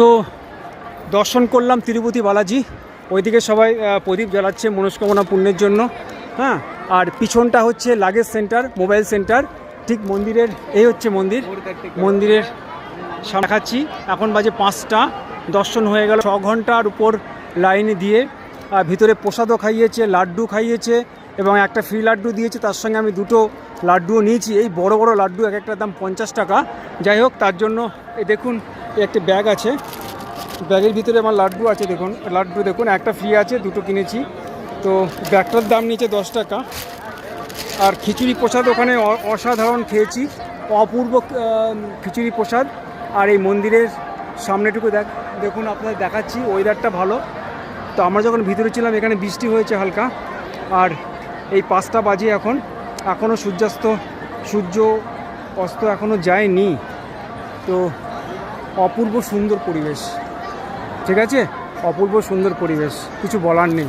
তো দর্শন করলাম তিরুপতি বালাজি। ওইদিকে সবাই প্রদীপ জ্বালাচ্ছে মনস্কামনা পূর্ণের জন্য। হ্যাঁ, আর পিছনটা হচ্ছে লাগেজ সেন্টার, মোবাইল সেন্টার। ঠিক মন্দিরের এই হচ্ছে মন্দিরের সামনে খাচ্ছি। এখন বাজে 5টা, দর্শন হয়ে গেল। 6 ঘন্টার উপর লাইনে দিয়ে ভিতরে প্রসাদও খাইয়েছে, লাড্ডু খাইয়েছে এবং একটা ফ্রি লাড্ডু দিয়েছে। তার সঙ্গে আমি 2টো লাড্ডুও নিয়েছি। এই বড় বড় লাড্ডু এক একটার দাম 50 টাকা। যাই হোক, তার জন্য এই দেখুন একটা ব্যাগ আছে, ব্যাগের ভিতরে আমার লাড্ডু আছে। দেখুন লাড্ডু, দেখুন একটা ফ্রি আছে, 2টো কিনেছি। তো ব্যাগটার দাম নিয়েছে 10 টাকা। আর খিচুড়ি প্রসাদ ওখানে অসাধারণ খেয়েছি, অপূর্ব খিচুড়ি প্রসাদ। আর এই মন্দিরের সামনেটুকু দেখুন, আপনাদের দেখাচ্ছি, ওয়েদারটা ভালো। তো আমরা যখন ভিতরে ছিলাম এখানে বৃষ্টি হয়েছে হালকা। আর এই 5টা বাজে, এখনও সূর্য অস্ত এখনও যায়নি। তো অপূর্ব সুন্দর পরিবেশ, ঠিক আছে, অপূর্ব সুন্দর পরিবেশ, কিছু বলার নেই।